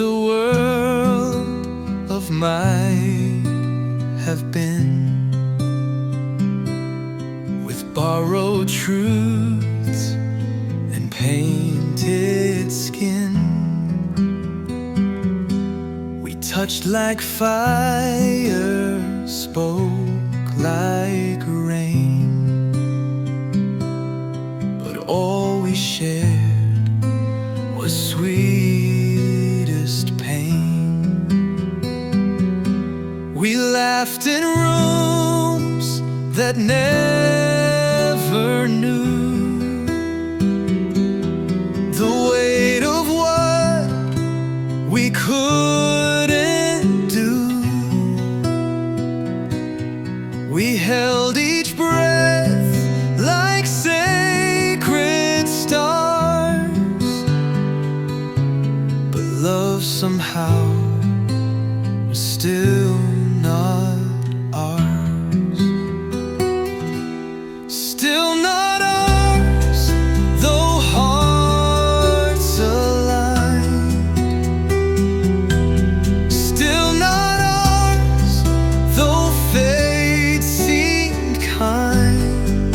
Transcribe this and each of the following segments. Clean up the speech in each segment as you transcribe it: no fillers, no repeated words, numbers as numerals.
built a world of might have been, with borrowed truths and painted skin. We touched like fire, spoke like rain, but all we shared was sweetest pain. We laughed in rooms that never knew the weight of what we couldn't do. We held each breath like sacred stars, but love somehow was still not ours. Still not ours, though hearts aligned. Still not ours, though fate seemed kind.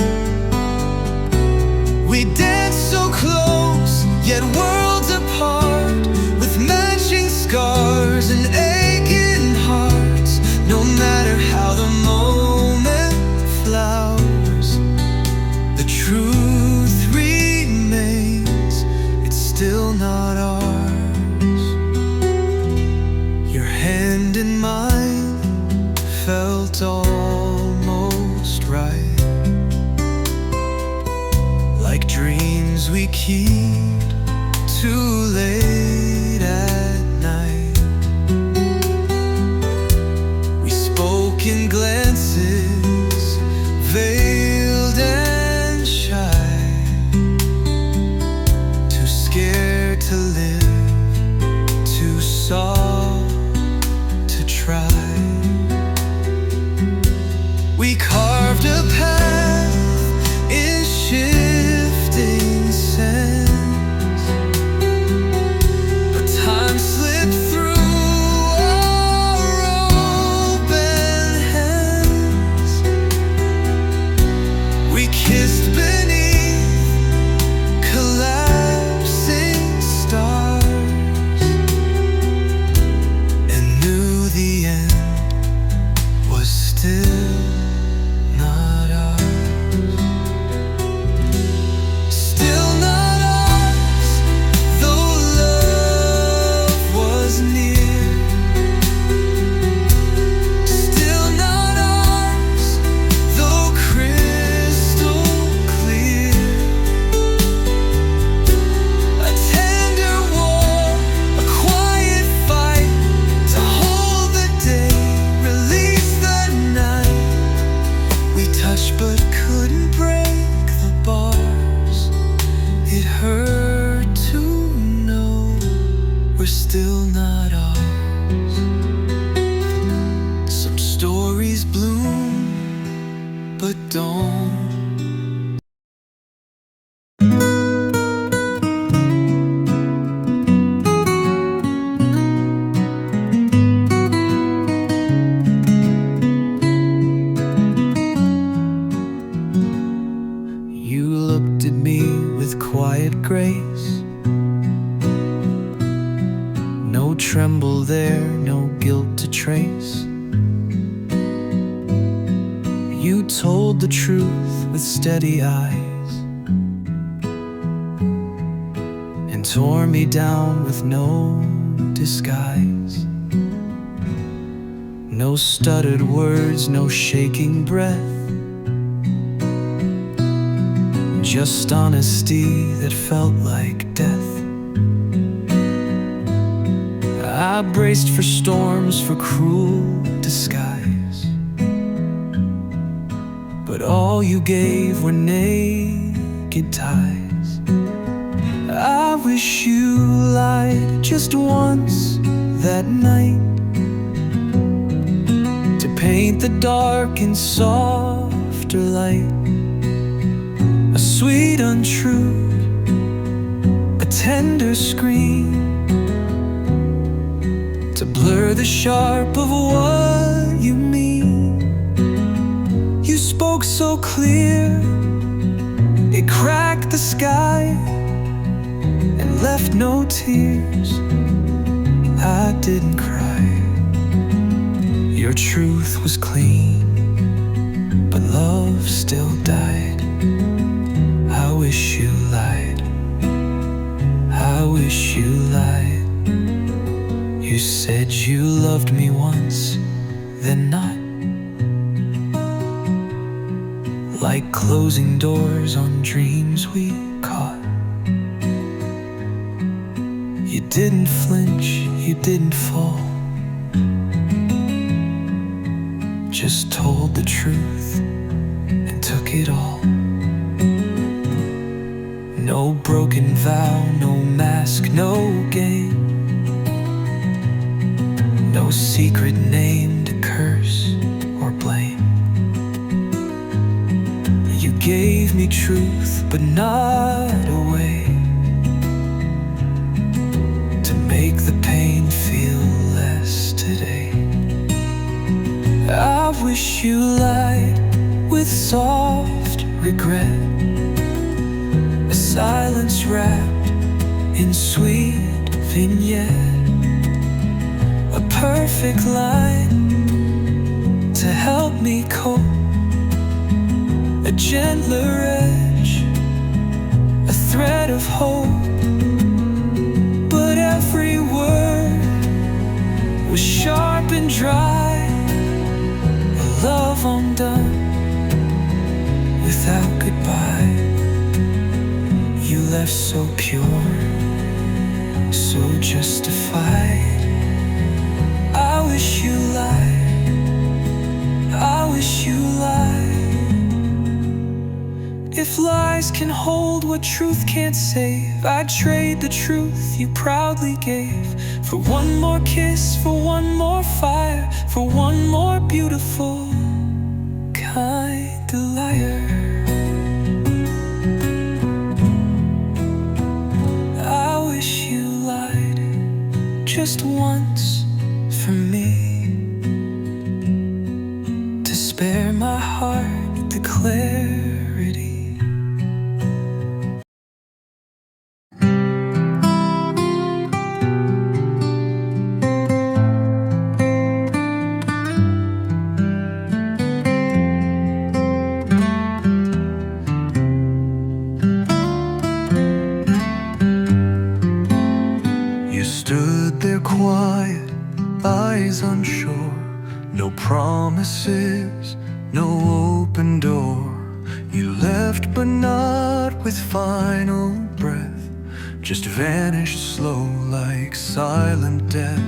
We danced so close, yet worlds apart, with matching scars and aching hearts. No matter how the moment flowers, the truth remains, it's still not ours. Your hand in mine felt almost right, like dreams we keep too late at night. We spoke in glances, veiled and shy, too scared to live, too soft to try. We carved a path in shifting sands, but time slipped through our open hands. We kissed beneath collapsing stars, and knew the end was still not ours. Still not ours, though love was near. Still not ours, though crystal clear. A tender war, a quiet fight, to hold the day, release the night. We touched but couldn't break the bars. It hurt to know we're still not ours. Some stories bloom but don't. You looked at me with quiet grace, no tremble there, no guilt to trace. You told the truth with steady eyes, and tore me down with no disguise. No stuttered words, no shaking breath, just honesty that felt like death. I braced for storms, for cruel disguise, but all you gave were naked ties. I wish you lied just once that night, to paint the dark in softer light. A sweet untruth, a tender scream, to blur the sharp of what you mean. You spoke so clear, it cracked the sky and left no tears. I didn't cry. Your truth was clean, but love still died. I wish you lied. I wish you lied. You said you loved me once, then not. Like closing doors on dreams we caught. You didn't flinch, you didn't fall, just told the truth and took it all. No broken vow, no mask, no game, no secret name to curse or blame. You gave me truth, but not a way to make the pain feel less today. I wish you lied with soft regret, a silence wrapped in sweet vignette, a perfect line to help me cope, a gentler edge, a thread of hope. But every word was sharp and dry, a love undone without goodbye. You left so pure, so justified. I wish you lied. I wish you lied. If lies can hold what truth can't save, I'd trade the truth you proudly gave for one more kiss, for one more fire, for one more beautiful, kind liar. I wish you lied just once for me, to spare my heart the clarity. Stood there quiet, eyes unsure, no promises, no open door. You left but not with final breath, just vanished slow like silent death.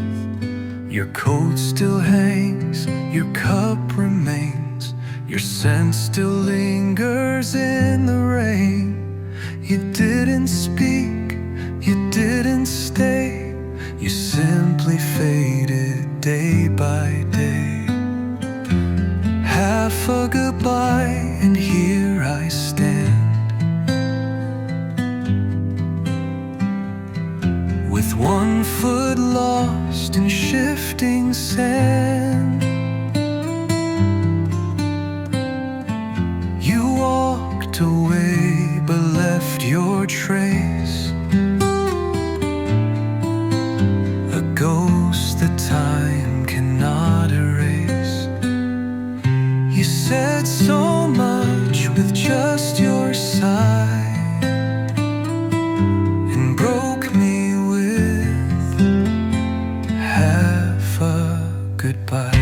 Your coat still hangs, your cup remains, your scent still lingers in the rain. You didn't speak, you didn't stay, you simply faded day by day. Half a goodbye, and here I stand, with one foot lost in shifting sand. You walked away, but left your trace, a ghost that time cannot erase. You said so much with just your sigh, and broke me with half a goodbye.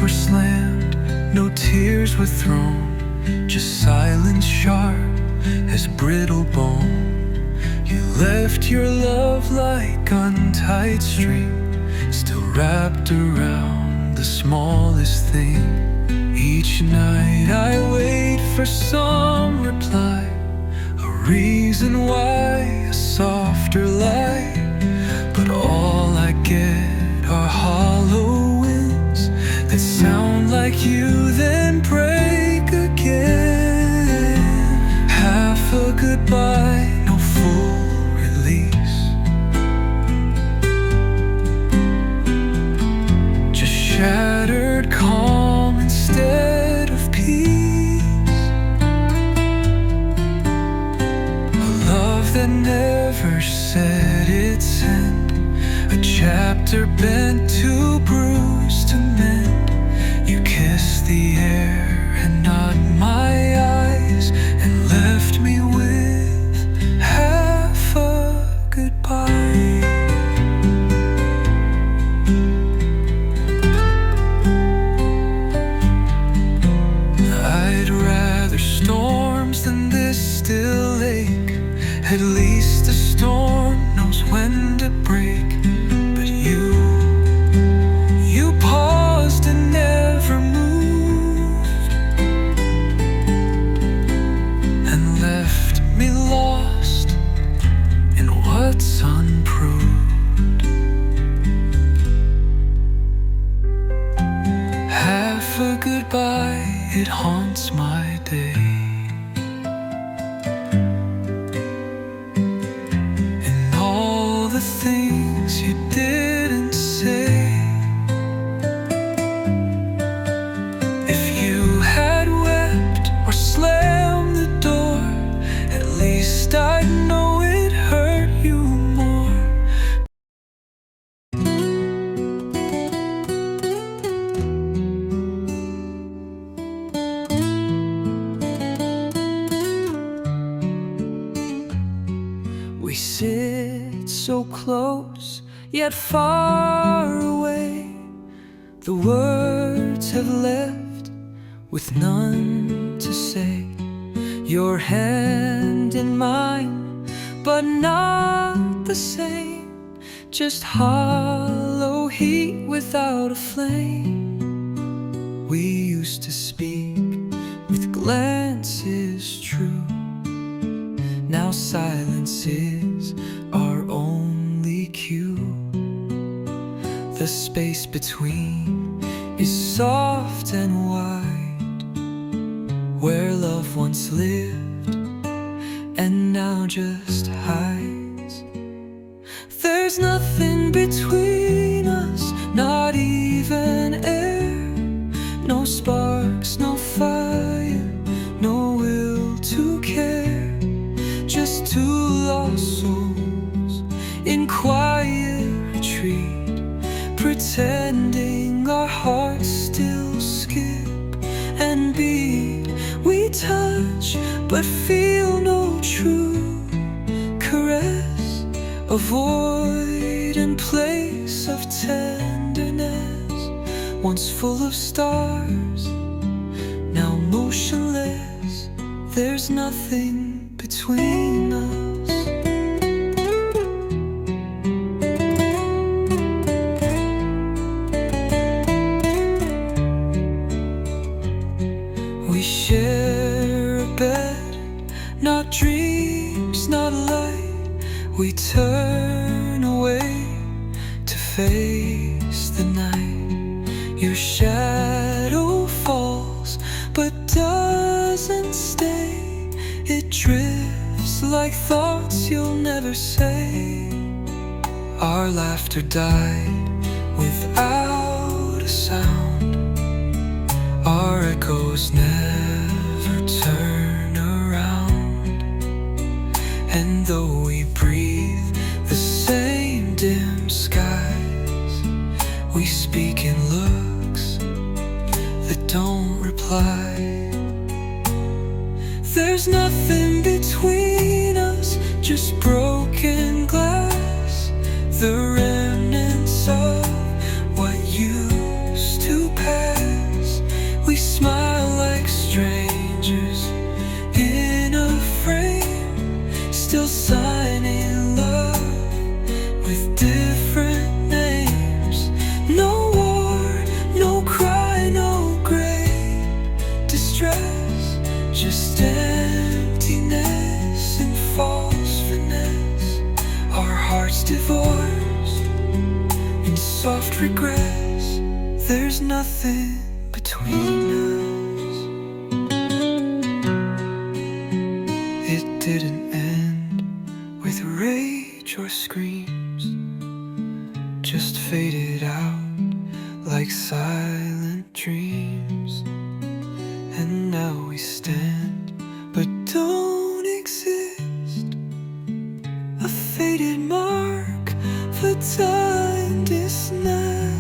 Were slammed, no tears were thrown, just silence sharp as brittle bone. You left your love like untied string, still wrapped around the smallest thing. Each night I wait for some reply, a reason why, a softer light. But all I get are hollow winds chapter bent, too bruised to mend. You kissed the air and not my eyes, and left me with half a goodbye. I'd rather storms than this still lake. At least the storm knows when to break. But you paused and never moved, and left me lost in what's unproved. Half a goodbye, it haunts my day. Things you didn't say. If you had wept or slammed the door, at least I'd know it hurt you more. We sit so close, yet far away. The words have left with none to say. Your hand in mine, but not the same. Just hollow heat without a flame. We used to speak with glances true. Now silence is our only cue. The space between is soft and wide, where love once lived and now just hides. There's nothing between us, not even air. No sparks, no fire, no will to care. Just two lost souls in quiet retreat, pretending our hearts still skip and beat. We touch but feel no true caress, a void in place of tenderness. Once full of stars, now motionless. There's nothing between us. We share a bed, not dreams, not light. We turn away to face the night. Your shadow falls but doesn't stay. It drifts like thoughts you'll never say. Our laughter died without a sound. Our echoes never turn around. And though we breathe the same dim skies, we speak in looks that don't reply. There's nothing between us, just broken glass, the remnants of what used to pass. We smile like strangers in a frame, still signing love with different names. No war, no cry, no great distress, just emptiness and false finesse. Our hearts divorced in soft regrets. There's nothing between us. It didn't end with rage or screams, just faded out like silent dreams. And now we stand but don't exist, a faded mark for time endlessness.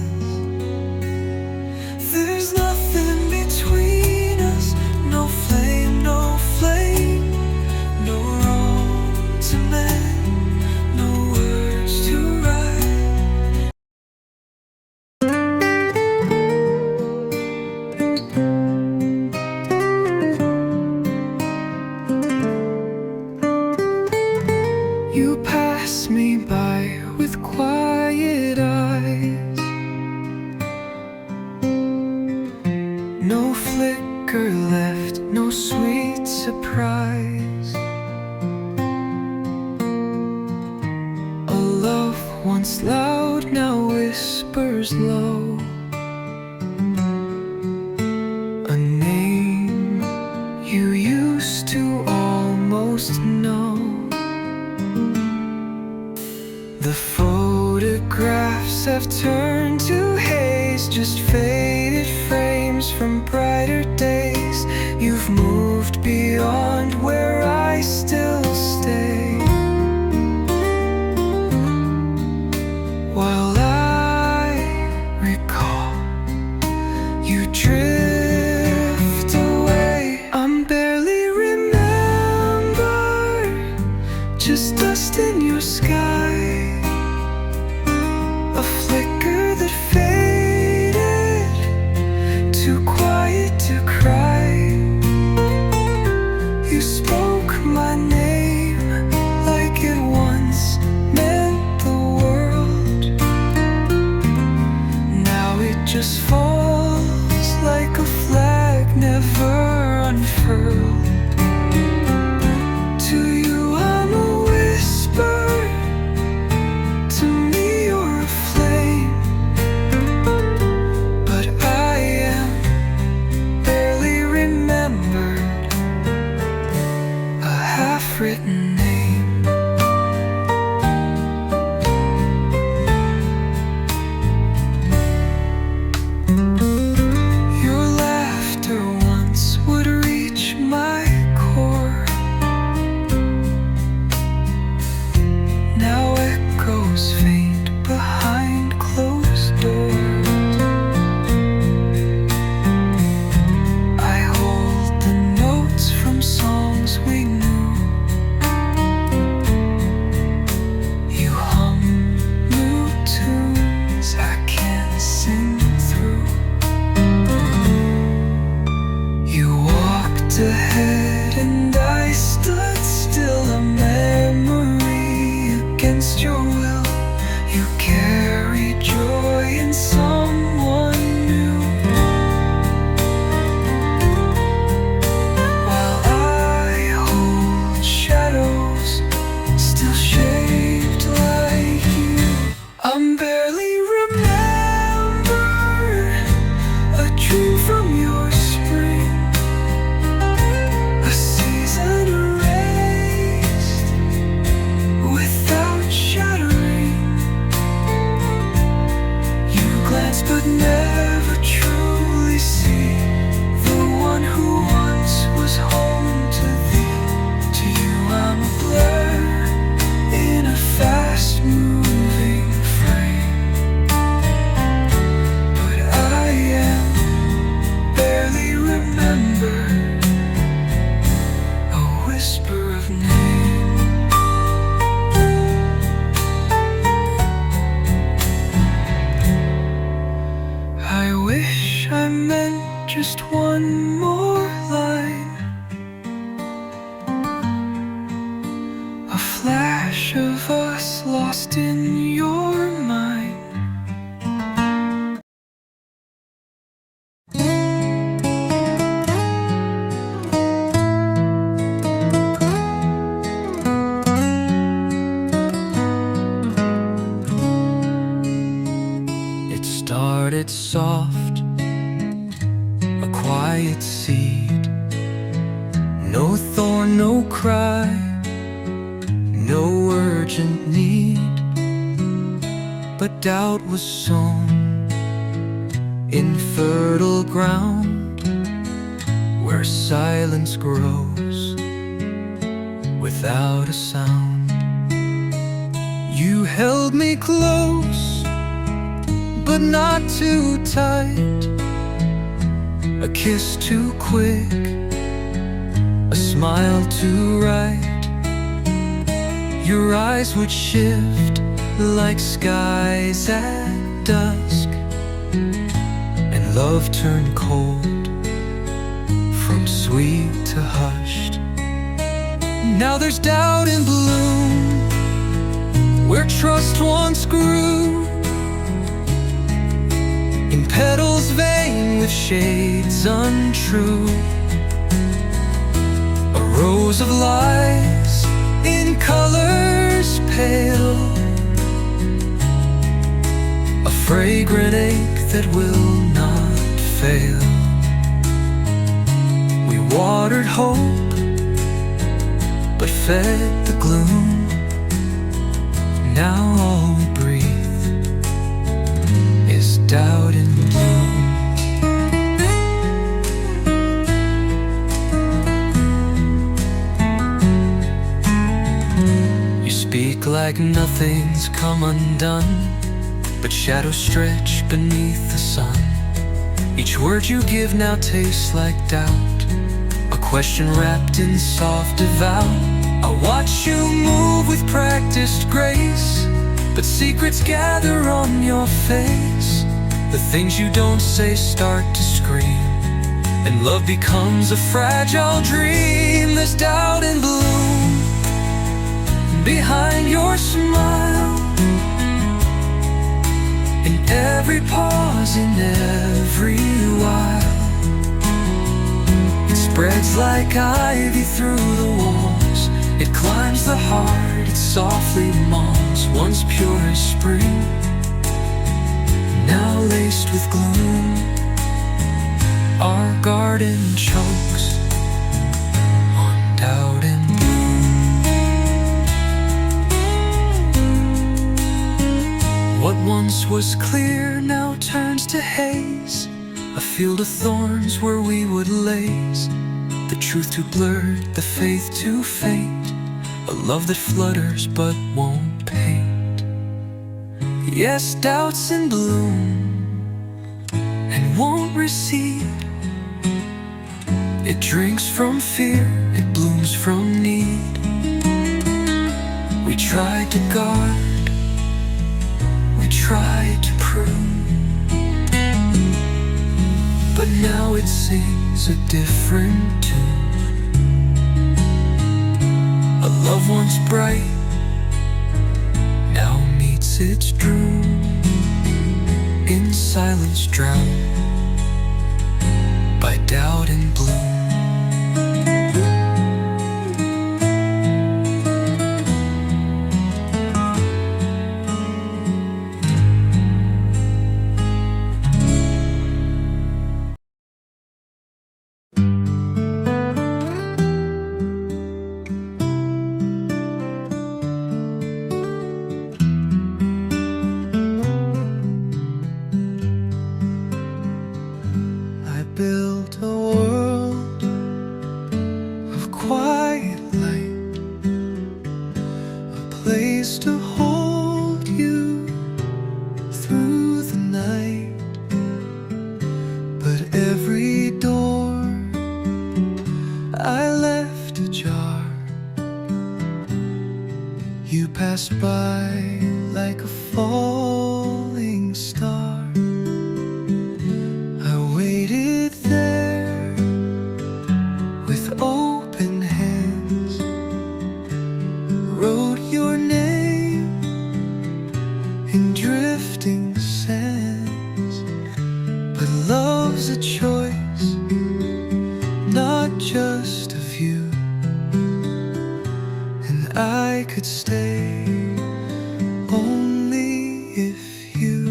There's nothing between us, no flame, no flame, no wrong to mend, no words to write. You pass me by with quiet eyes, no flicker left, no sweet surprise. A love once loud now whispers low, a name you used to almost know. The photographs have turned to haze, just faded frames from brighter days. You've moved beyond where I still stay, while I recall you drift away. I'm barely remembered, just dust in your sky, a flicker that faded, too quiet to cry. You spoke my name like it once meant the world. Now it just falls like a flag never unfurled. To you I'm a whisper, to me you're a flame, but I am barely remembered, a half-written name. Your laughter once would reach my core, now echoes faint behind closed doors. I hold the notes from songs we knew. You hum new tunes I can't sing through. You walked ahead and I stood still, a memory against your will. You carry joy in someone new, while I hold shadows still shaped like you. I'm barely remembered, a dream from your spring, a season erased without shattering. You glance but never truly see the one who once was home to thee. To you I'm a blur in a fast-moving frame, but I am barely remembered, a whisper of name. I wish I meant just one more line, a flash of us lost in your mind. It started soft, a quiet seed, no thorn, no cry, no urgent need. But doubt was sown in fertile ground, where silence grows without a sound. You held me close, but not too tight. A kiss too quick, a smile too right. Your eyes would shift like skies at dusk, and love turned cold from sweet to hushed. Now there's doubt and bloom where trust once grew, in petals vain with shades untrue. A rose of lies in colors pale, a fragrant ache that will not fail. We watered hope, but fed the gloom. Now all we breathe is doubt and gloom. You speak like nothing's come undone, but shadows stretch beneath the sun. Each word you give now tastes like doubt, a question wrapped in soft avowal. I watch you move with practiced grace, but secrets gather on your face. The things you don't say start to scream, and love becomes a fragile dream. There's doubt and bloom behind your smile, in every pause, in every while. It spreads like ivy through the walls, it climbs the heart, it softly mauls. Once pure as spring, now laced with gloom. Our garden chokes on doubt and bloom. What once was clear now turns to haze, a field of thorns where we would laze. The truth too blurred, the faith too faint, a love that flutters but won't paint. Yes, doubt's in bloom and won't recede. It drinks from fear, it blooms from need. We tried to guard, we tried to prune, but now it sings a different tune. A love once bright now meets its doom, in silence drowned by doubt and bloom. Built a world of quiet light, a place to hold you through the night. But every door I left ajar, you passed by like a falling star. I waited there with open hands, wrote your name in drifting sands. But love's a choice, not just of you, and I could stay only if you,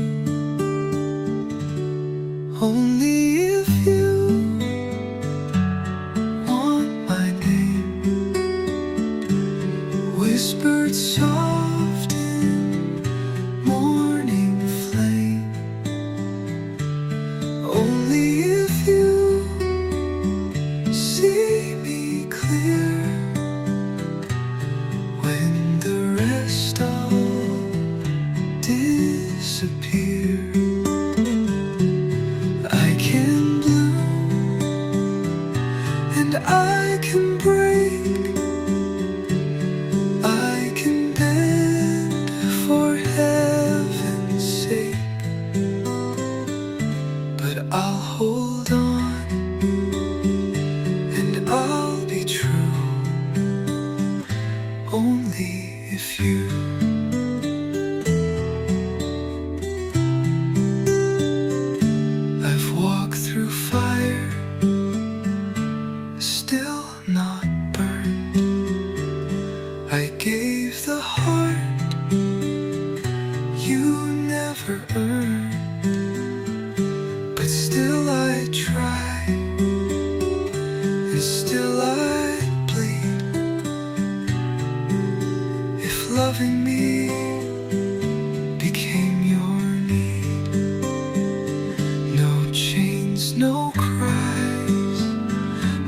only if you want my name, whispered soft in morning flame. Only if you see me clear when the rest all disappear. never earned, but still I try, and still I bleed. If loving me became your need, no chains, no cries,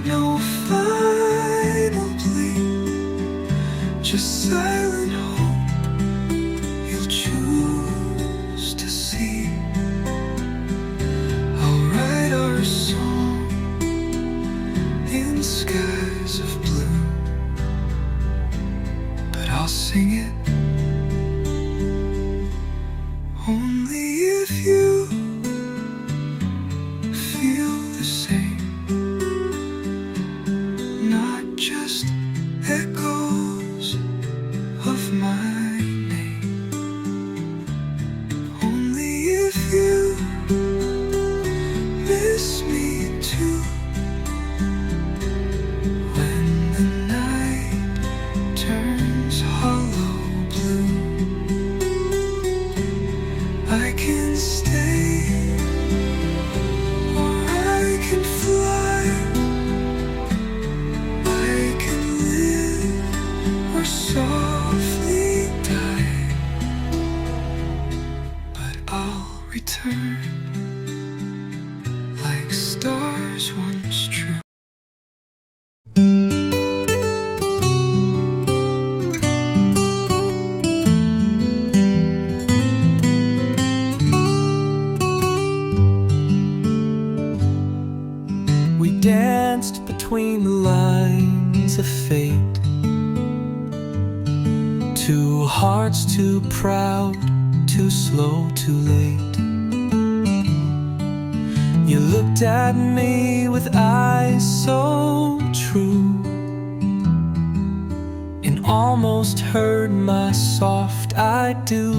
no final plea, just silent hope you'll choose to see. I'll write our song in skies of blue, but I'll sing it only if you feel the same, not just echoes of my name. Only if you miss me too, when the night turns hollow blue, I can stay or I can fly, I can live or softly die, but I'll return like stars once true. We danced between the lines of fate, two hearts too proud, too slow, too late. You looked at me with eyes so true, and almost heard my soft I do.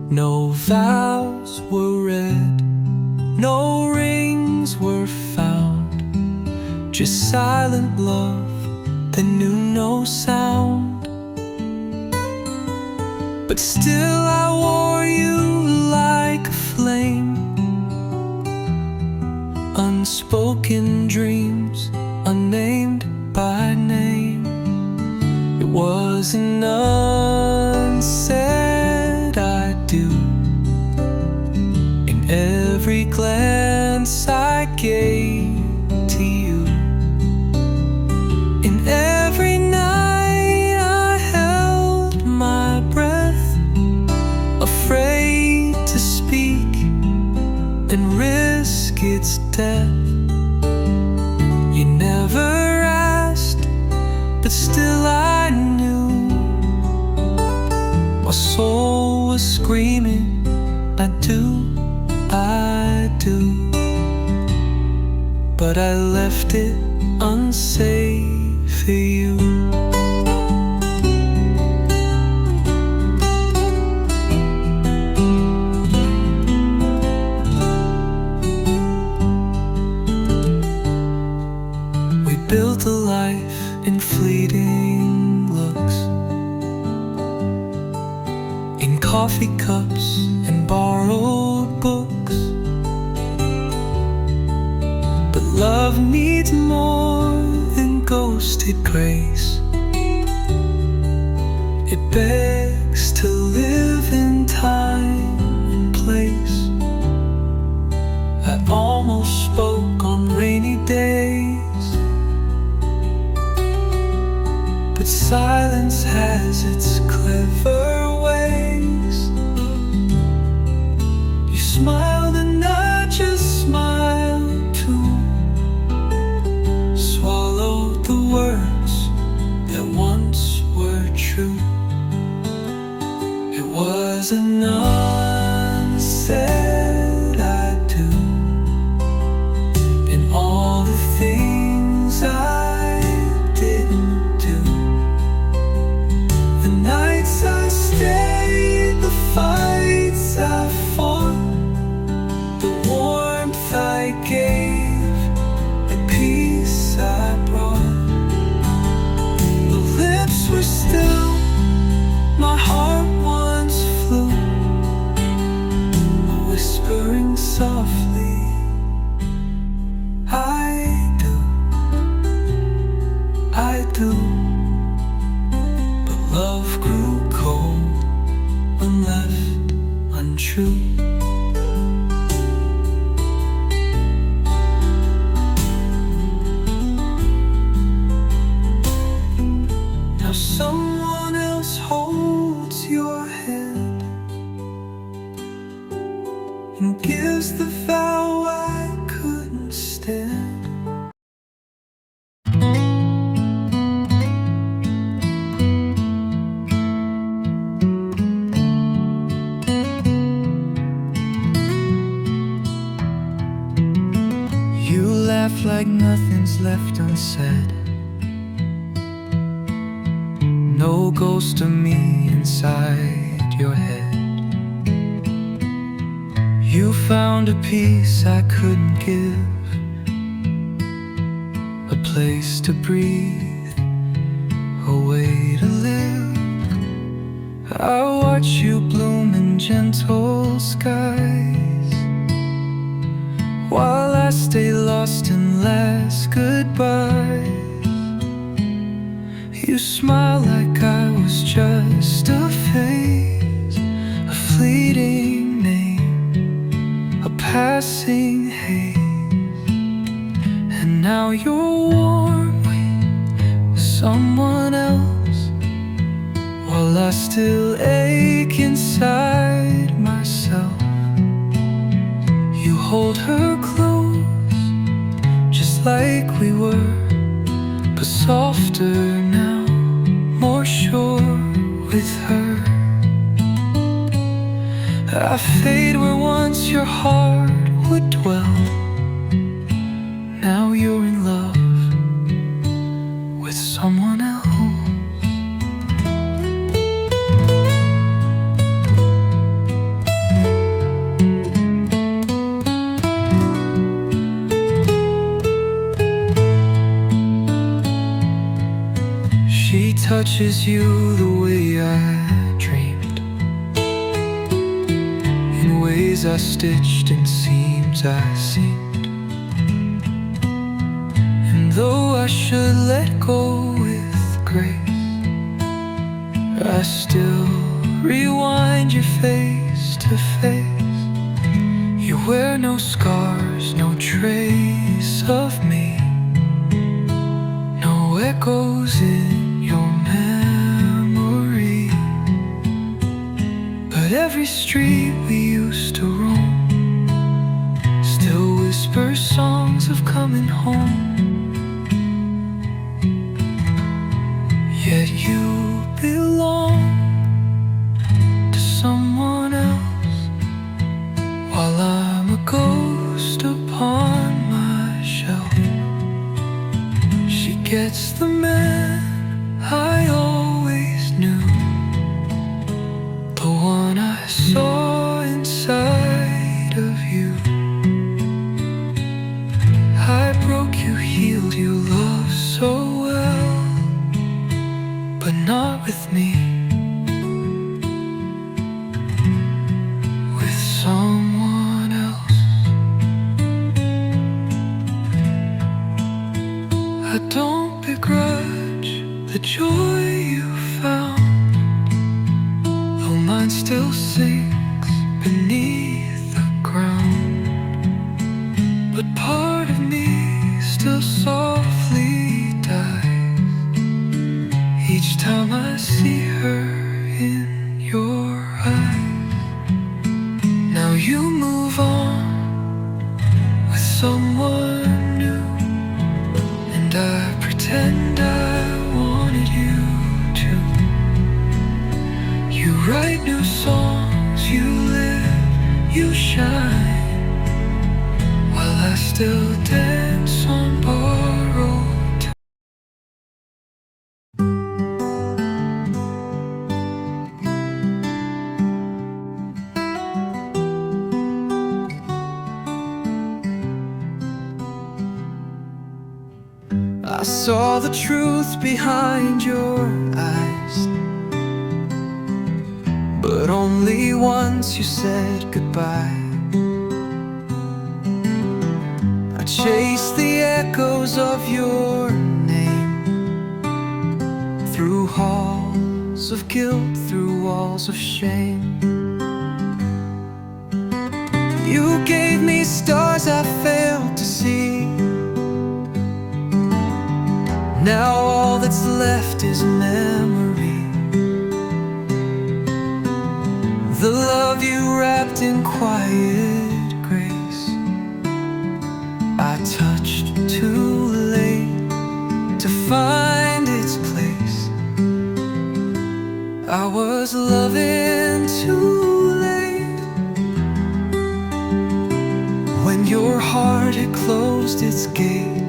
No vows were read, no rings were found, just silent love that knew no sound. But still I wore you like a flame, unspoken dreams, unnamed by name. It was an unsaid I do in every glance I gave to you, in every night I held my breath, afraid to speak and risk its death. You never asked, but still I knew my soul was screaming, I do, I do. But I left it unsafe for you. We built a life in fleeting looks, in coffee cups and borrowed books. But love needs more than ghosted grace. It begs to live in time and place. I almost spoke on rainy days, but silence has its clever ways. You smiled and I just smiled too, swallowed the words that once were true. It was an unsaid I do, in all the things I didn't do, the nights I stayed, the fights I fought, the warmth I gave, the peace I brought. The lips were still, my heart once flew. come true. Now someone else holds your hand and gives the vow I couldn't stand. You laugh like nothing's left unsaid. No ghost of me inside your head. You found a peace I couldn't give, a place to breathe, a way to live. I watch you bloom in gentle skies, while I stay lost in last goodbyes. You smile like I was just a phase, a fleeting name, a passing haze. And now you're warm with someone else, while I still ache inside myself. You hold her close, just like we were, but softer now, more sure with her. I fade where once your heart would dwell. Now you're in love with someone else. She touches you the way I dreamed, in ways I stitched and seams I seamed. And though I should let go with grace, I still rewind your face to face. You wear no scars, no trace of me, no echoes in your memory. But every street we used to roam still whispers songs of coming home. Yet you belong to someone else, while I'm a ghost upon my shelf. She gets the man I always knew, the one I saw inside of you. I broke you, healed you, loved so well, but not with me, with someone else. I don't begrudge the joy you found, though mine still sinks beneath the ground. But part of me still softly dies each time I see her in your eyes. Now you move on with someone new, and I pretend I wanted you to. You write new songs, you live, you shine, while I still dance on borrowed time. I saw the truth behind your eyes, but only once you said goodbye. I chased the echoes of your name through halls of guilt, through walls of shame. You gave me stars I failed to see. Now all that's left is memory. The love you wrapped in quiet grace, I touched too late to find its place. I was loving too late when your heart had closed its gate.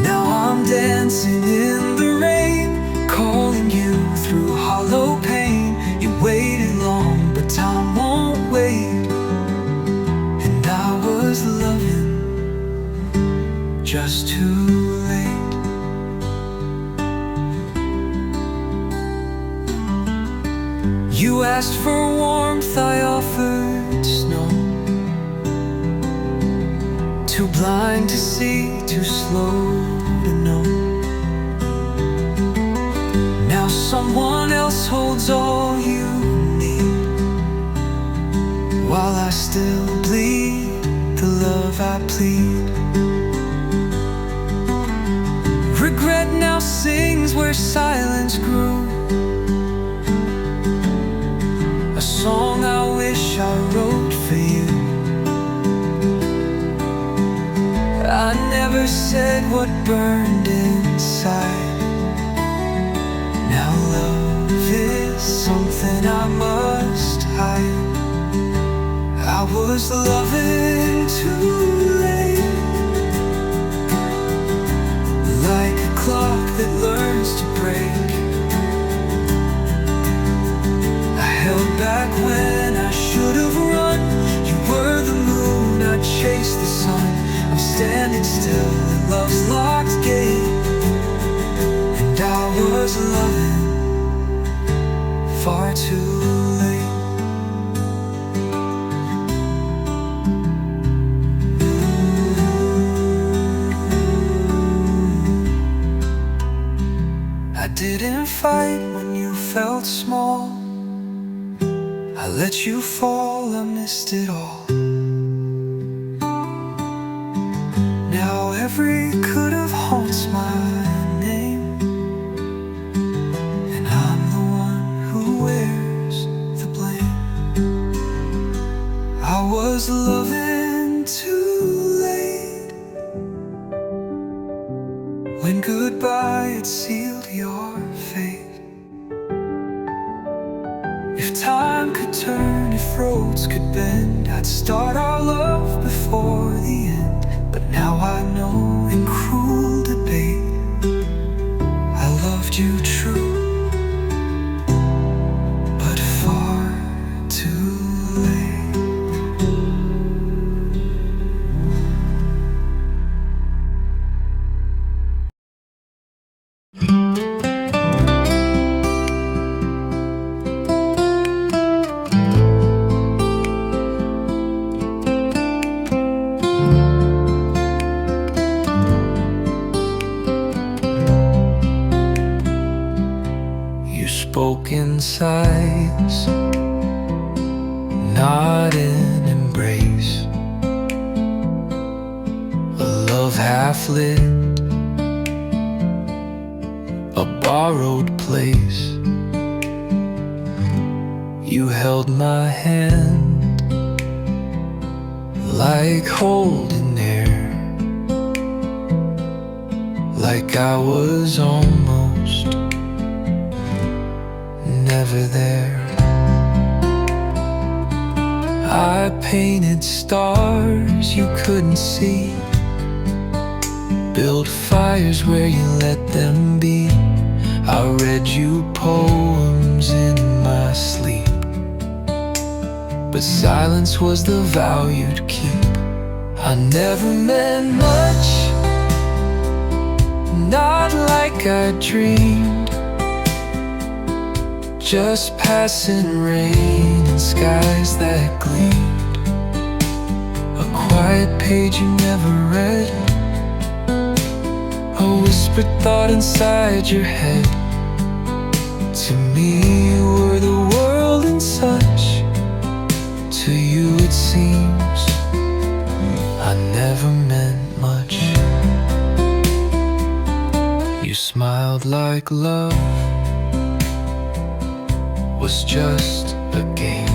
Now I'm dancing in the rain, calling you through hollow pain. You waited long, but time won't wait. And I was loving just too late. You asked for warmth, I offered snow. Too blind to see, too slow to know. Now someone else holds all you need, while I still bleed the love I plead. Regret now sings where silence grew, a song I wish I wrote for you. I never said what burned inside. Now love is something I must hide. I was loving too late, like a clock that learns to break. I held back when I should have run. You were the moon, I chased the sun. I'm standing still at love's locked gate, and I was loving far too late. I didn't fight when you felt small. I let you fall, I missed it all. Now every could've haunts my name, and I'm the one who wears the blame. I was loving too late when goodbye had sealed your fate. If time could turn, if roads could bend, I'd start our love before the end. But now I know in cruel debate I loved you true, but far too late. Spoke in sighs, not in embrace. A love half lit, a borrowed place. You held my hand like holding air, like I was almost never there. I painted stars you couldn't see, built fires where you let them be. I read you poems in my sleep, but silence was the vow you'd keep. I never meant much, not like I dreamed. Just passing rain and skies that gleamed. A quiet page you never read, a whispered thought inside your head. To me you were the world and such like love was just a game.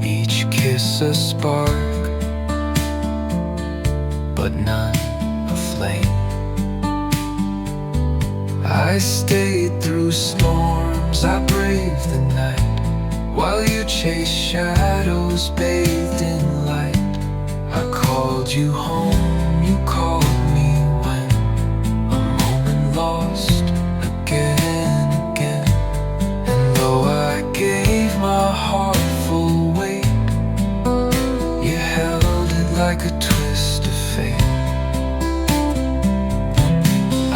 Each kiss a spark, but none a flame. I stayed through storms, I braved the night, while you chased shadows bathed in light. I called you home, you called me when a moment lost again. And though I gave my heart full weight, you held it like a twist of fate.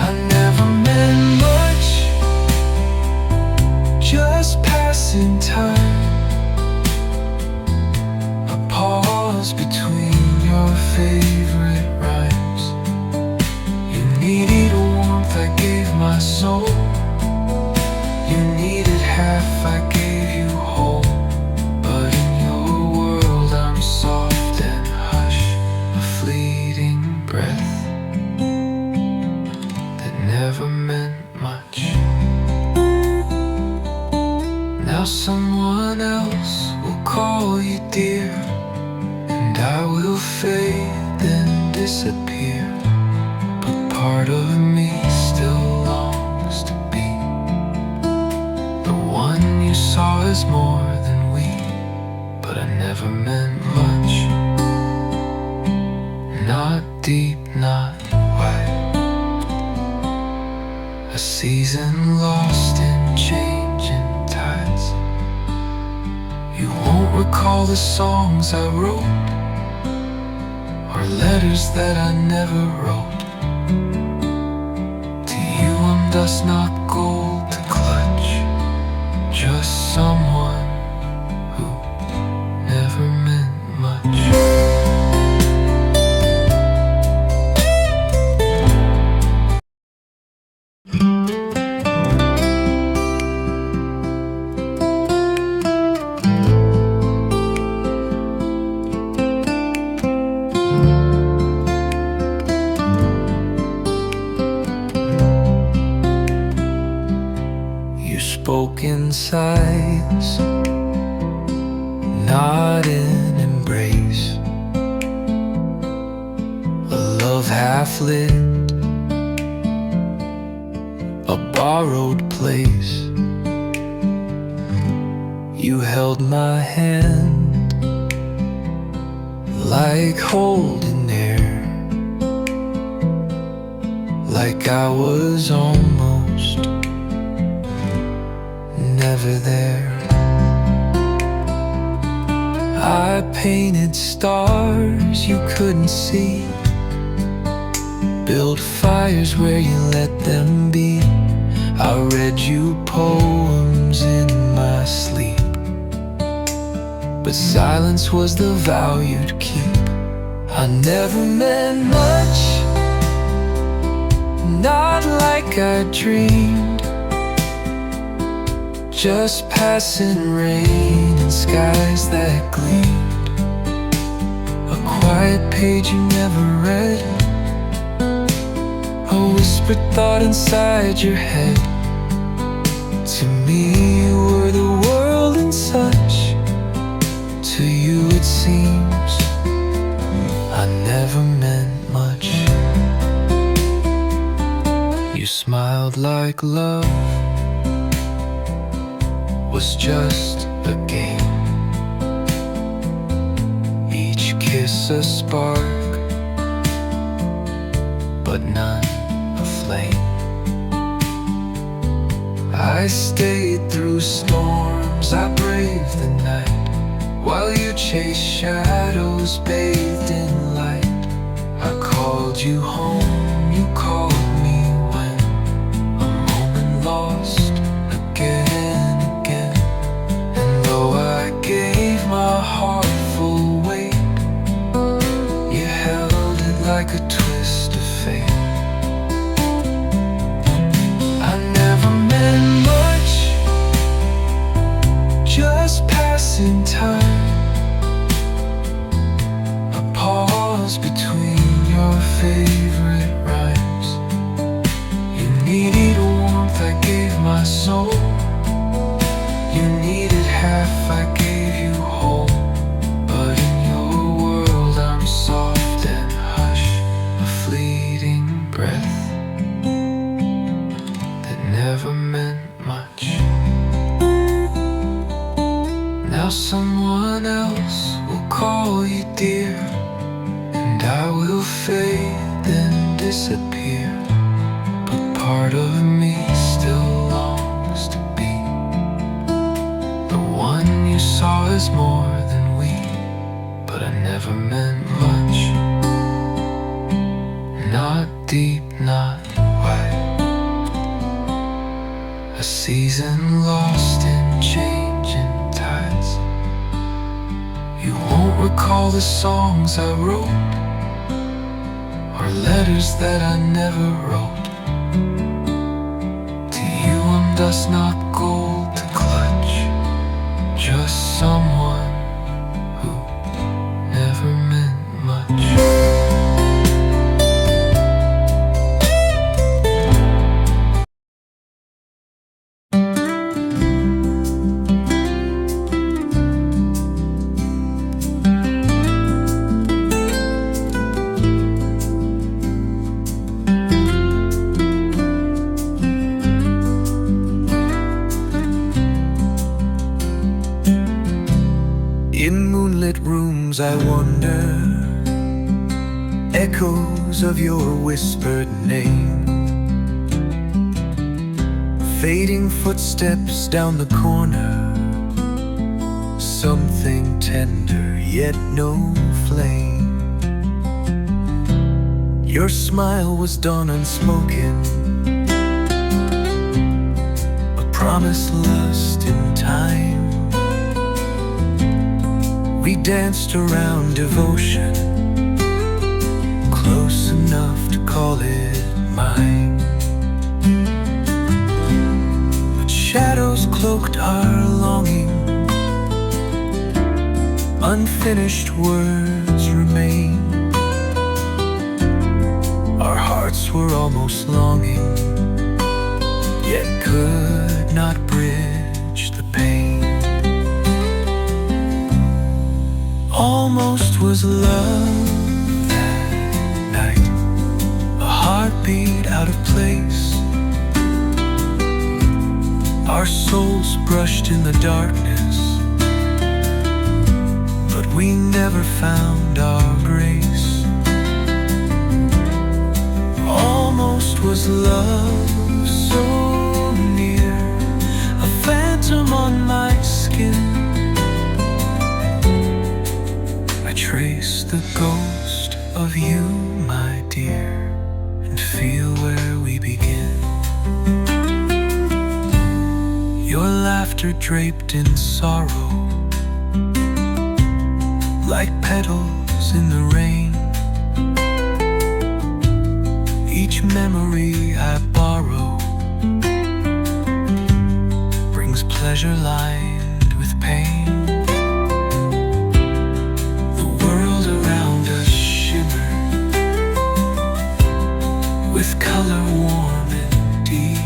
I never meant much, just passing time, a pause between your favorite rhymes. You needed warmth, I gave my soul. You needed half, I gave you whole. But in your world I'm soft and hush, a fleeting breath that never meant much. Now someone else will call you dear, and I will fade and disappear. But part of me still longs to be the one you saw as more than we. But I never meant much, not deep, not wide. A season lost in changing tides. You won't recall the songs I wrote, or letters that I never wrote. To you I'm dust, not gold to clutch, just someone who never meant much. Spoke in sighs, not in embrace. A love half lit, a borrowed place. You held my hand like holding air, like I was almost never there. I painted stars you couldn't see, built fires where you let them be. I read you poems in my sleep, but silence was the vow you'd keep. I never meant much, not like I dreamed, just passing rain and skies that gleamed. A quiet page you never read, a whispered thought inside your head. To me you were the world and such, to you it seems I never meant much. You smiled like love was just a game. Each kiss a spark, but none a flame. I stayed through storms, I braved the night, while you chased shadows bathed in light. I called you home, you called me when a moment lost again. I gave my heart full weight, you held it like a twist of fate. I never meant much, just passing time, a pause between your favorite Now someone else will call you dear, and I will fade then disappear. But part of me still longs to be the one you saw as more than we. But I never meant much, not deep, not wide. A season lost in changing tides. You won't recall the songs I wrote, or letters that I never wrote. To you I'm dust, not gold to clutch, just someone who never meant much. In moonlit rooms I wander, echoes of your whispered name, fading footsteps down the corner, something tender yet no flame. Your smile was dawn unspoken, a promise lost in time. We danced around devotion, close enough to call it mine. But shadows cloaked our longing, unfinished words remain. Our hearts were almost longing, yet could not bridge the pain. Almost was love that night, a heartbeat out of place. Our souls brushed in the darkness, but we never found our grace. Almost was love so near, a phantom on my skin. Trace the ghost of you, my dear, and feel where we begin. Your laughter draped in sorrow, like petals in the rain. Each memory I borrow brings pleasure lined with pain. With color warm and deep,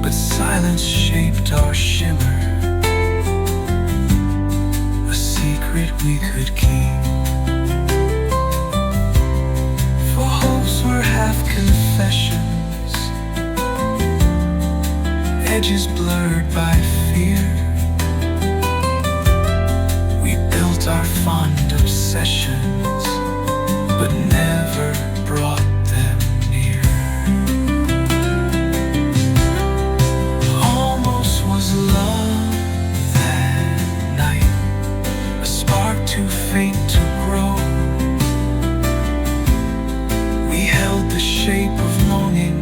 but silence shaped our shimmer, a secret we could keep. For hopes were half confessions, edges blurred by fear. We built our fond obsessions, but never brought them near. Almost was love that night, a spark too faint to grow. We held the shape of longing,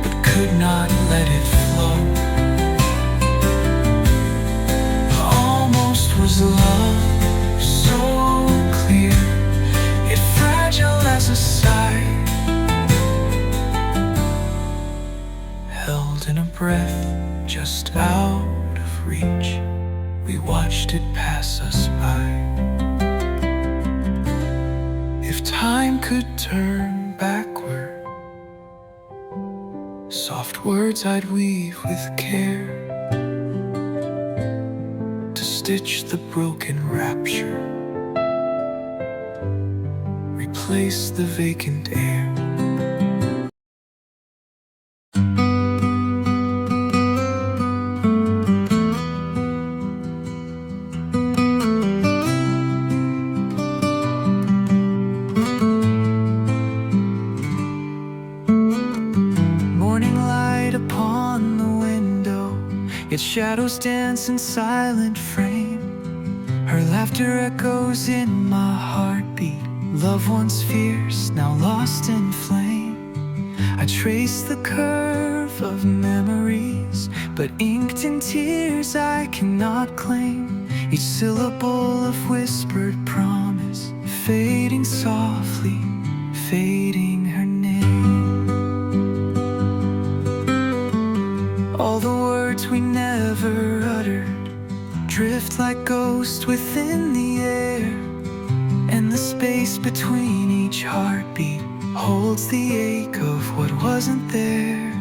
but could not let it flow. Almost was love so clear, yet fragile as a sigh, held in a breath just out of reach. We watched it pass us by. If time could turn backward, soft words I'd weave with care, to stitch the broken rapture, replace the vacant air. yet shadows dance in silent frame. Her laughter echoes in my heartbeat. Love once fierce, now lost in flame. I trace the curve of memories, but inked in tears I cannot claim. Each syllable of whispered promise, fading softly, fading her name. All the words we never uttered drift like ghosts within the air, and the space between each heartbeat holds the ache of what wasn't there.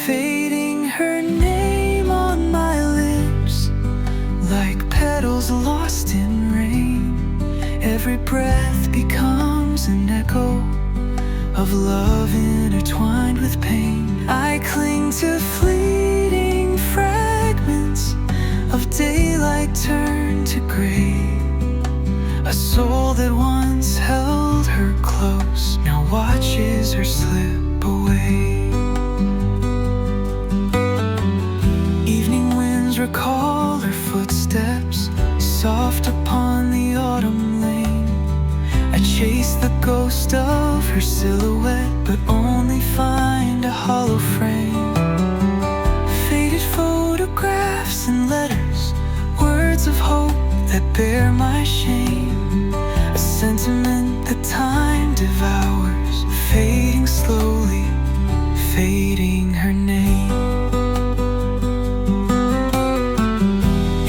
Fading her name on my lips, like petals lost in rain. Every breath becomes an echo of love intertwined with pain. I cling to fleeting fragments of daylight turned to gray. A soul that once held her close now watches her slip away. Evening winds recall her footsteps, soft upon the autumn lane. I chase the ghost of her silhouette, but only find a hollow frame. Faded photographs and letters, words of hope that bear my shame. A sentiment that time devours, fading slowly, fading her name.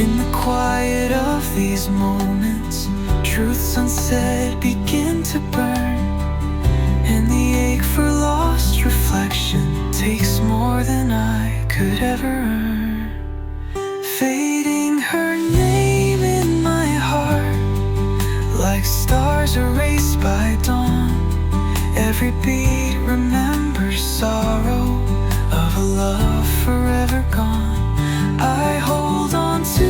In the quiet of these moments, truths unsaid begin to burn, and the ache for lost reflection takes more than I could ever earn. Fading her name in my heart, like stars erased by dawn. Every beat remembers sorrow of a love forever gone. I hold on to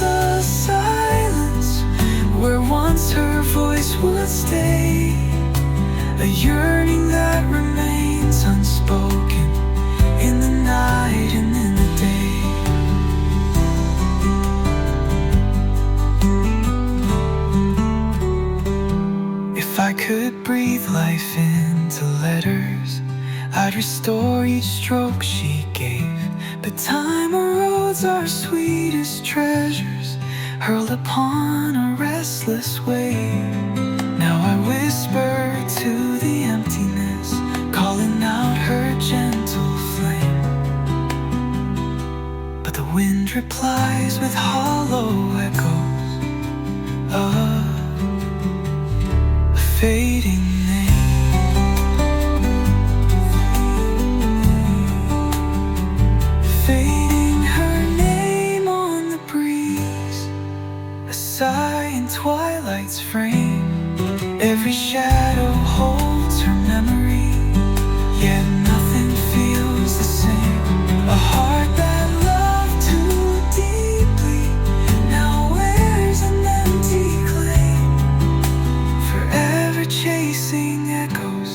the silence where once her voice would stay, a yearning that remains unspoken in the night and in the day. If I could breathe life into letters, I'd restore each stroke she gave. But time erodes our sweetest treasures, hurled upon a restless wave. Now I whisper to the emptiness, calling out her gentle flame. But the wind replies with hollow echoes of a fading name. Fading her name on the breeze, a sigh in twilight's frame. Every shadow holds her memory, yet nothing feels the same. A heart that loved too deeply now wears an empty claim, forever chasing echoes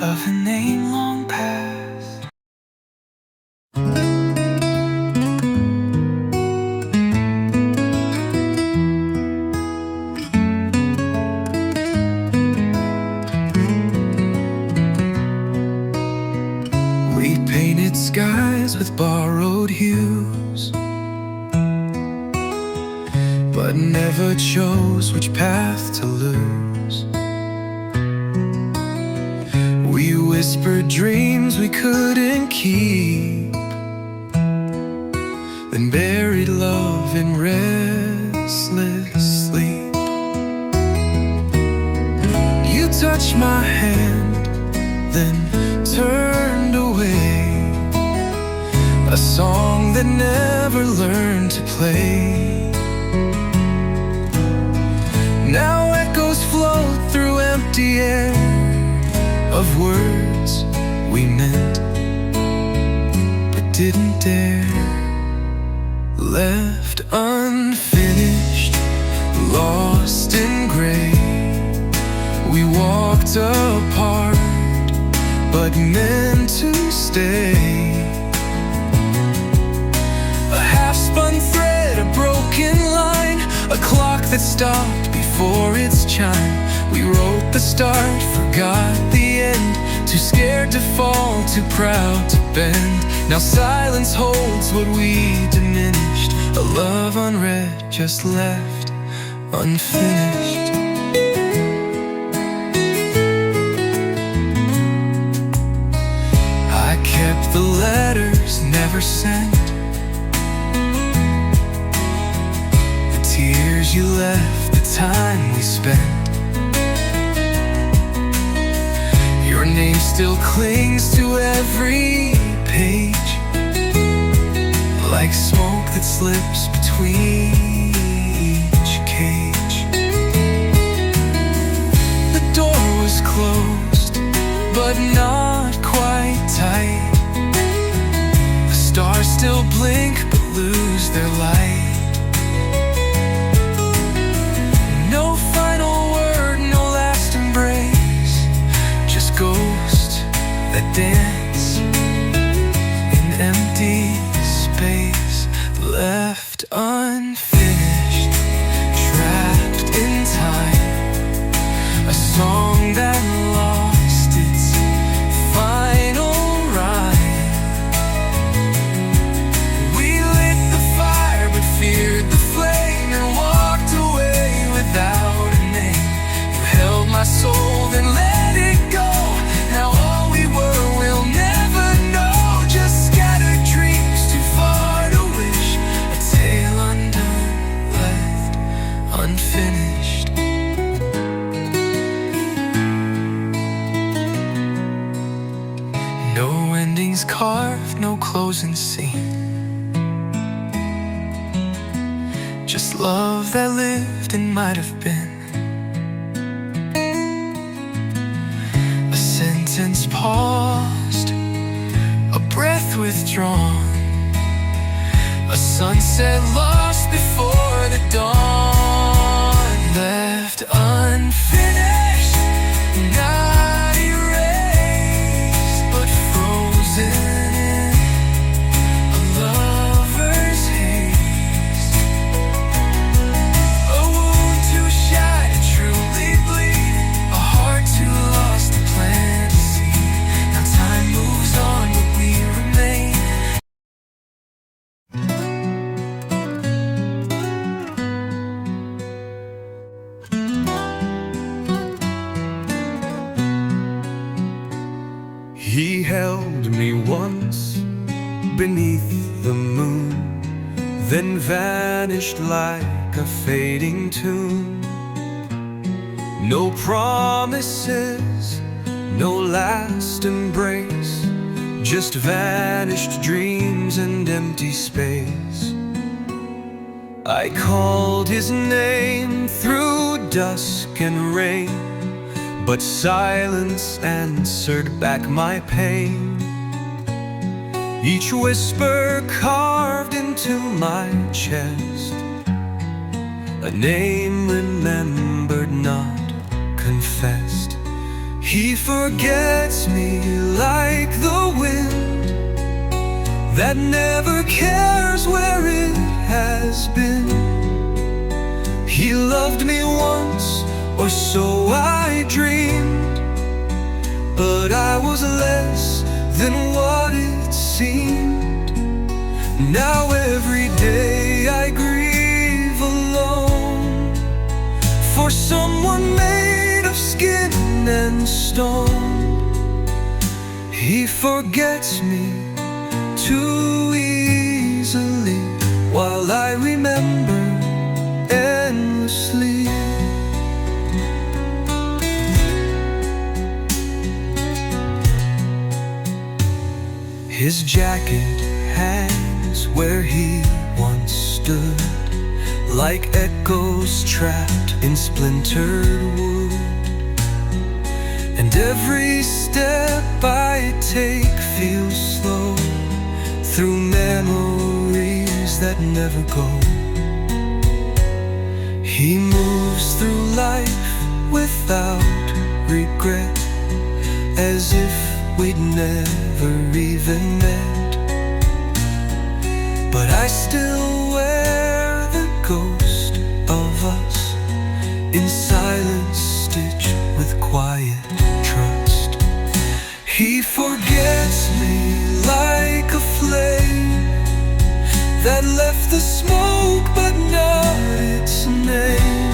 of a name long past. Skies with borrowed hues, but never chose which path to lose. We whispered dreams we couldn't keep, then buried love in restless sleep. You touched my hand, then turned away, a song that never learned to play. Now echoes float through empty air of words we meant but didn't dare. Left unfinished, lost in gray, we walked apart but meant to stay. that stopped before its chime. We wrote the start, forgot the end, too scared to fall, too proud to bend. Now silence holds what we diminished, a love unread, just left unfinished. I kept the letters never sent, the tears you left, the time we spent. Your name still clings to every page, like smoke that slips between each cage. The door was closed, but not quite tight. The stars still blink but lose their light. No final word, no last embrace, just ghosts that dance in empty space, left unfinished, trapped in time. A song that lost its final rhyme. We lit the fire but feared the flame, and walked away without a name. You held my soul, then let it go. Now all we were we'll never know, just scattered dreams too far to wish, a tale undone, left unfinished. No endings carved, no closing scene, just love that lived and might have been. A sentence paused, a breath withdrawn, a sunset lost before the dawn, left unfinished, not erased, but frozen in a lover's haze. A wound too shy to truly bleed, a heart too lost to plant a seed. Now time moves on, but we remain. He held me once beneath the moon, then vanished like a fading tune. No promises, no last embrace, just vanished dreams and empty space. I called his name through dusk and rain, but silence answered back my pain. Each whisper carved into my chest, a name remembered, not confessed. He forgets me like the wind that never cares where it has been. He loved me once, or so I dreamed, but I was less than what it seemed. Now every day I grieve alone for someone made of skin and stone. He forgets me too easily, while I remember endlessly. His jacket hangs where he once stood, like echoes trapped in splintered wood. And every step I take feels slow through memories that never go. He moves through life without regret, as if we'd never even met. But I still wear the ghost of us left the smoke, but not its name.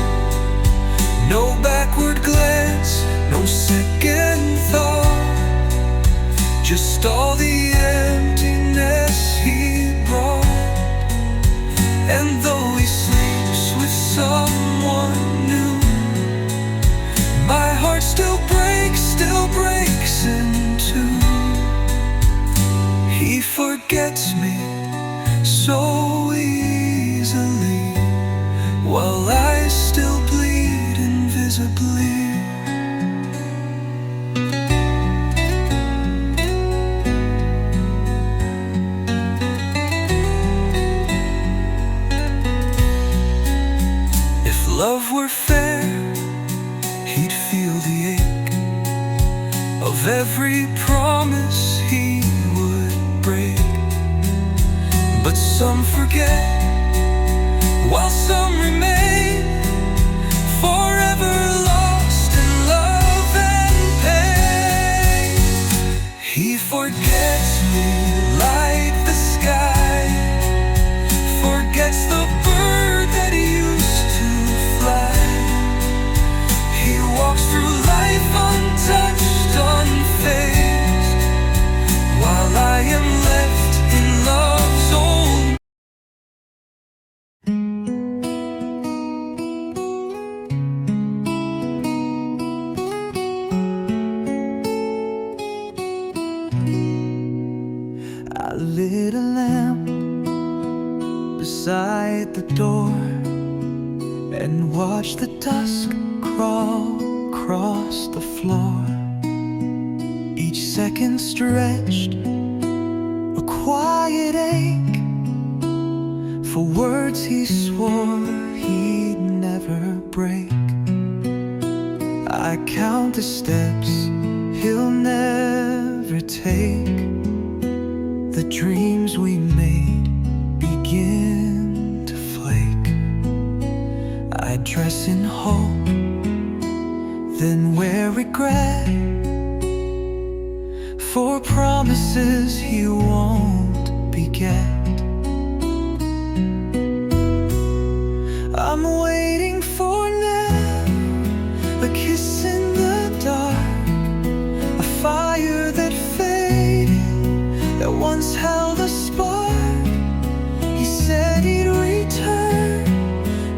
No backward glance, no second thought, just all the emptiness he brought. And though he sleeps with someone new, my heart still breaks in two. He forgets me so easily, while I still bleed invisibly. If love were fair, he'd feel the ache of every promise he would break. But some forget, while some remain, forever lost in love and pain. He forgets me like the sky forgets the bird that used to fly. He walks through life untouched, unfazed, while I am left in love's old. I lit a lamp beside the door and watched the dusk crawl across the floor. Each second stretched a quiet ache for words he swore he'd never break. I count the steps he'll never take. The dreams we made begin to flake. I dress in hope, then wear regret for promises he won't beget. I'm waiting for now, a kiss in the dark, a fire that faded, that once held a spark. He said he'd return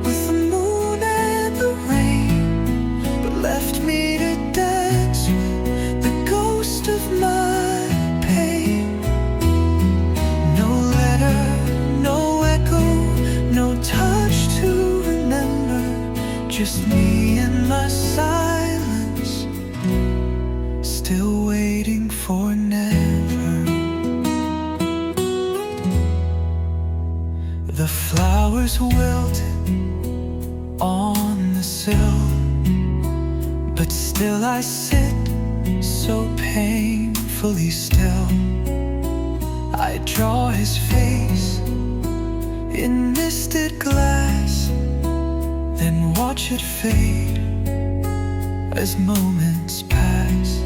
with the moon and the rain, but left me to dance with the ghost of my pain. No letter, no echo, no touch to remember, just me and my silence, still waiting for never. The flowers wilted on the sill, but still I sit so painfully still. I draw his face in misted glass, then watch it fade as moments pass.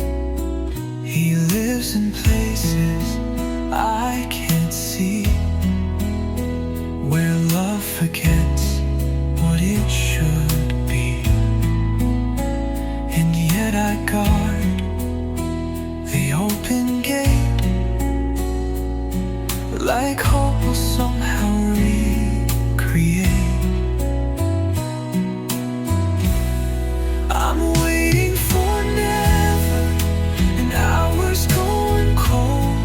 He lives in places I can't see, where love forgets what it should be. And yet I guard the open gate, like hope will somehow recreate. I'm waiting for never, and hours going cold,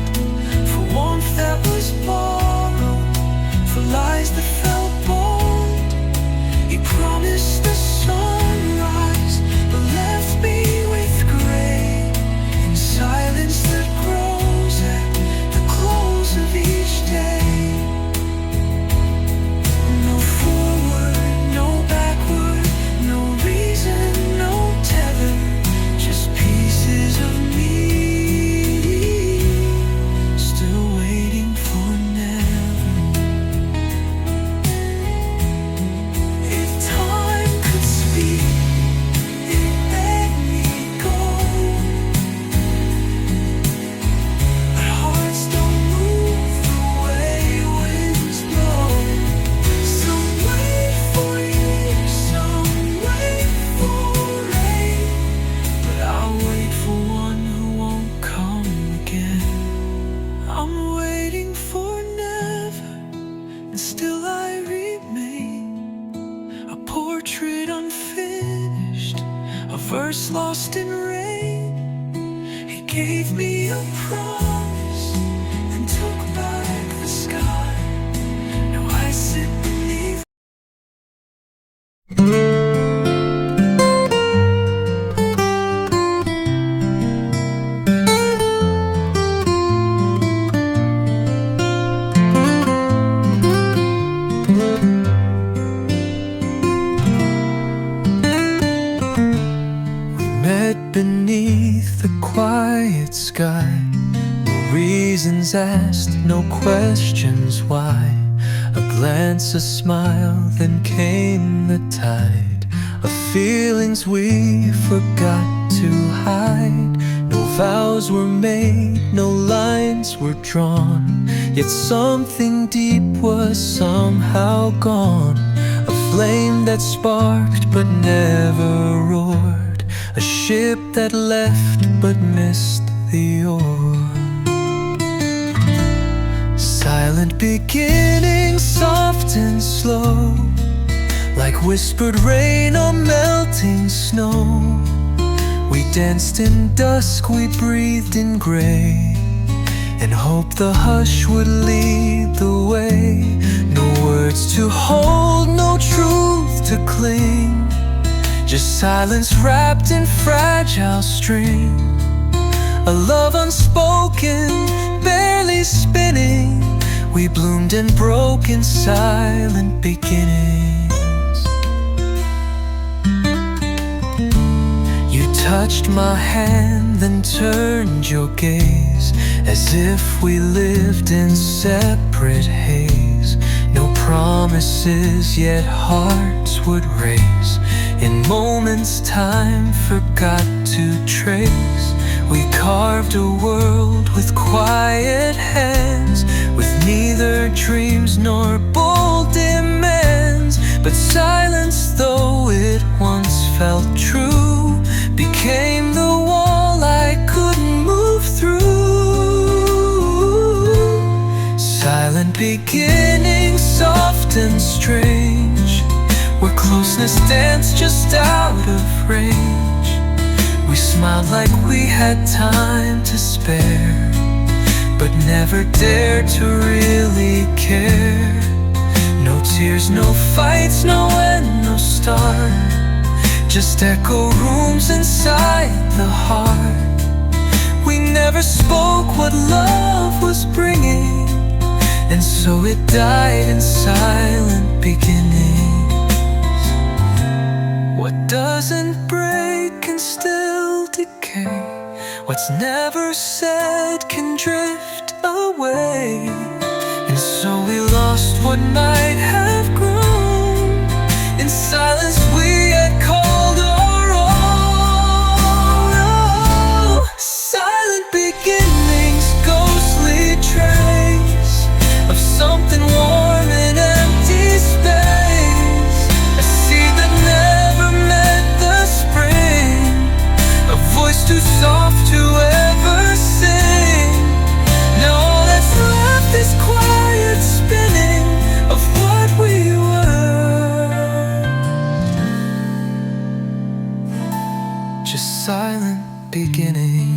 for warmth that was borrowed, for lies that felt bold. He promised the sunrise, but left me with gray, in silence that grows at the close of each day. first lost in rain. He gave me a promise and took back the sky. Now I sit beneath. Met beneath the quiet sky. No reasons asked, no questions why. A glance, a smile, then came the tide of feelings we forgot to hide. No vows were made, no lines were drawn, yet something deep was somehow gone. A flame that sparked but never roared, a ship that left but missed the oar. Silent beginnings, soft and slow, like whispered rain or melting snow. We danced in dusk, we breathed in gray, and hoped the hush would lead the way. No words to hold, no truth to cling, just silence wrapped in fragile string. A love unspoken, barely spinning. We bloomed and broke in silent beginnings. You touched my hand, then turned your gaze, as if we lived in separate haze. No promises, yet hearts would race. In moments time forgot to trace. We carved a world with quiet hands, with neither dreams nor bold demands. But silence, though it once felt true, became the wall I couldn't move through. Silent beginnings, soft and strange, where closeness danced just out of range. We smiled like we had time to spare, but never dared to really care. No tears, no fights, no end, no start, just echo rooms inside the heart. We never spoke what love was bringing, and so it died in silent beginnings. What doesn't break can still decay. What's never said can drift away. And so we lost what might have grown. In silence we had called our own. Silent beginnings, ghostly trace of something warm in empty space. A seed that never met the spring, a voice too soft to ever sing. Now all that's left is quiet spinning of what we were. Just silent beginnings.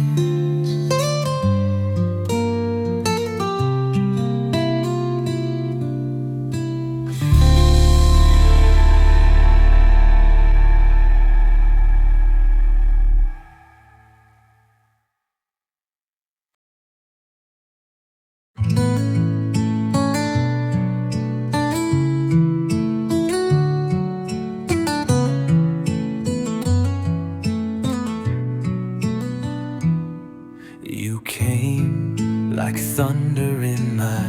You came like thunder in my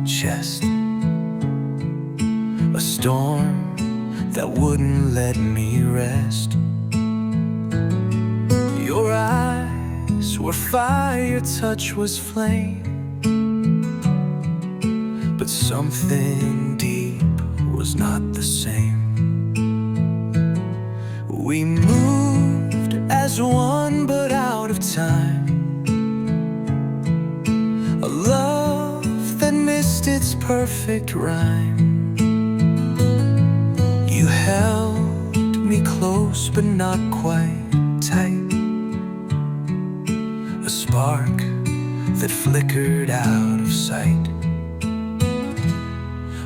chest, a storm that wouldn't let me rest. Your eyes were fire, your touch was flame, but something deep was not the same. We moved as one but out of time, a love that missed its perfect rhyme. You held me close but not quite that flickered out of sight.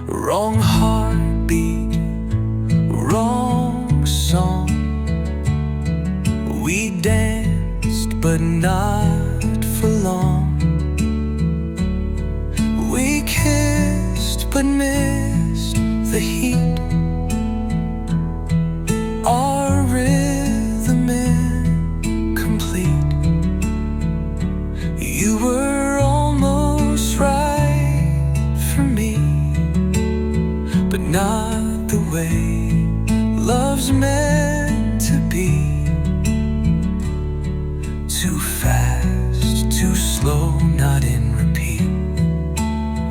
Wrong heartbeat, wrong song. We danced, but not for long. We kissed, but missed the heat. Our rhythm incomplete. You were almost right for me, but not the way love's meant to be. Too fast, too slow, not in repeat.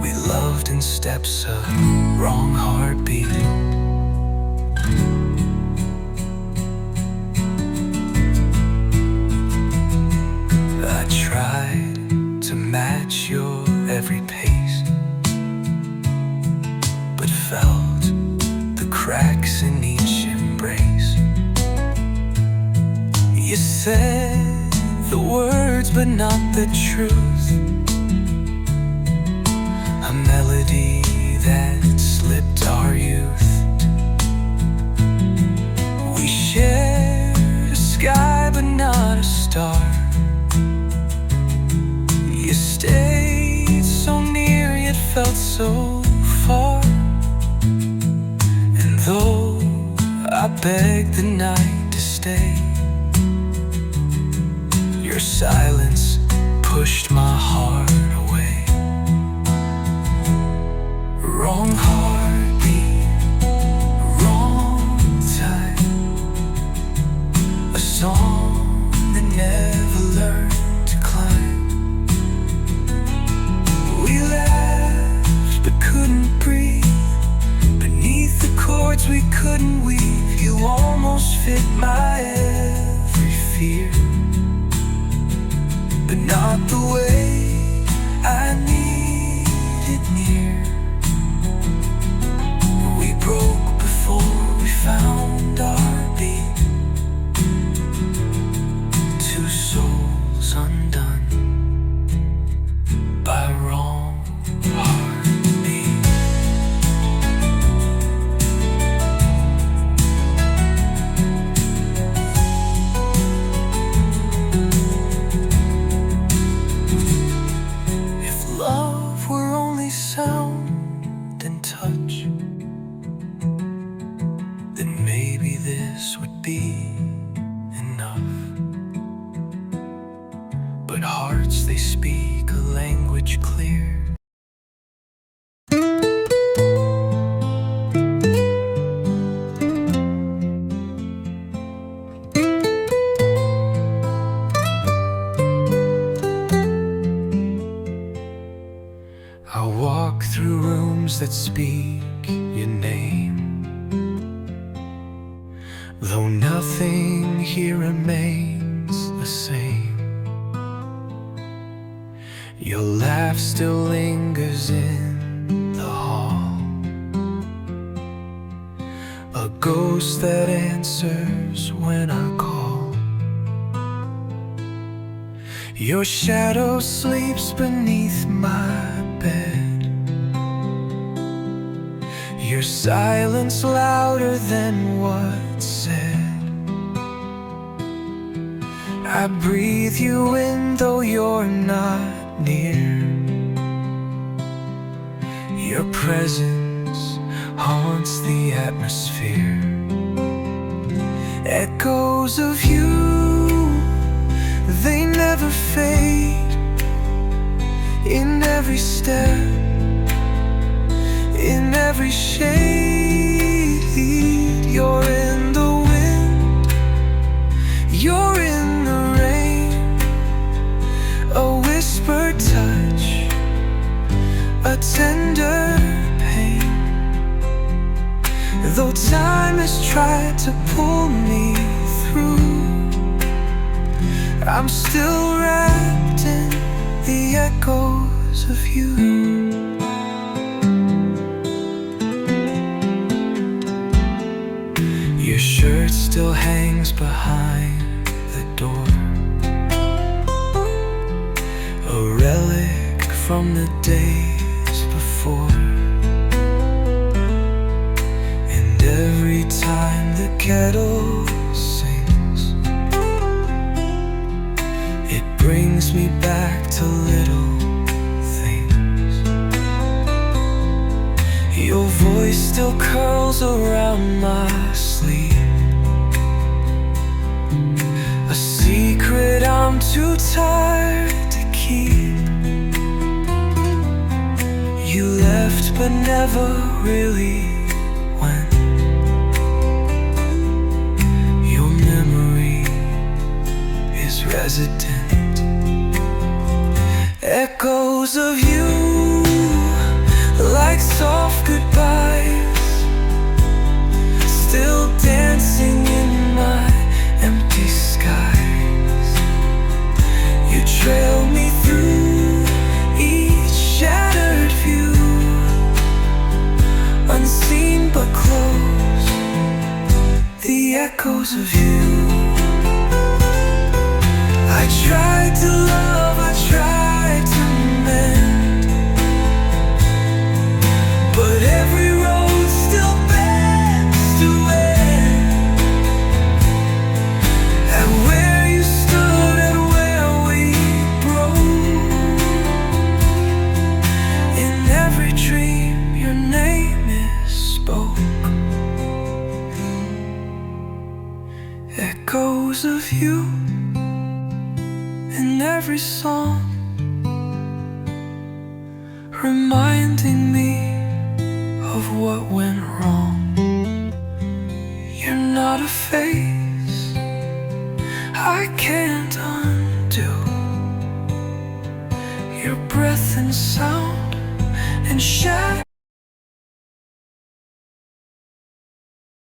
We loved in steps of wrong heartbeat. I tried to match your every pace, but felt the cracks in each embrace. You said the words, but not the truth. A melody that slipped our youth. We shared a sky, but not a star. You stayed so near, yet felt so far. And though I begged the night to stay, your silence pushed my heart away. Wrong heartbeat, wrong time. A song that never learned to climb. We laughed but couldn't breathe. Beneath the chords we couldn't weave. You almost fit my every fear, but not the way I needed near. We broke before we found our beat. Two souls undone by wrong heartbeat. If love were only sound and touch, then maybe this would be enough. But hearts, they speak a language clear. I walk through rooms that speak your name, though nothing here remains the same. Your laugh still lingers in the hall, a ghost that answers when I call. Your shadow sleeps beneath my bed, your silence louder than what's said. I breathe you in though you're not near. Your presence haunts the atmosphere. Echoes of you, they never fade. In every step, in every shade, you're in the wind, you're in the rain. A whispered touch, a tender pain. Though time has tried to pull me through, I'm still wrapped in the echoes of you. Your shirt still hangs behind the door, a relic from the days before. And every time the kettle sings, it brings me back to little things. Your voice still curls around my sleeve, a secret I'm too tired to keep. You left but never really went. Your memory is resident. Echoes of you, like soft goodbyes, still dancing in my empty skies. You trail me through each shattered view, unseen but close, the echoes of you. I tried to love, I tried to mend, but every road still bends to end. And where you stood and where we broke, in every dream your name is spoke. Echoes of you in every song, reminding me of what went wrong. You're not a face I can't undo. Your breath and sound and shadow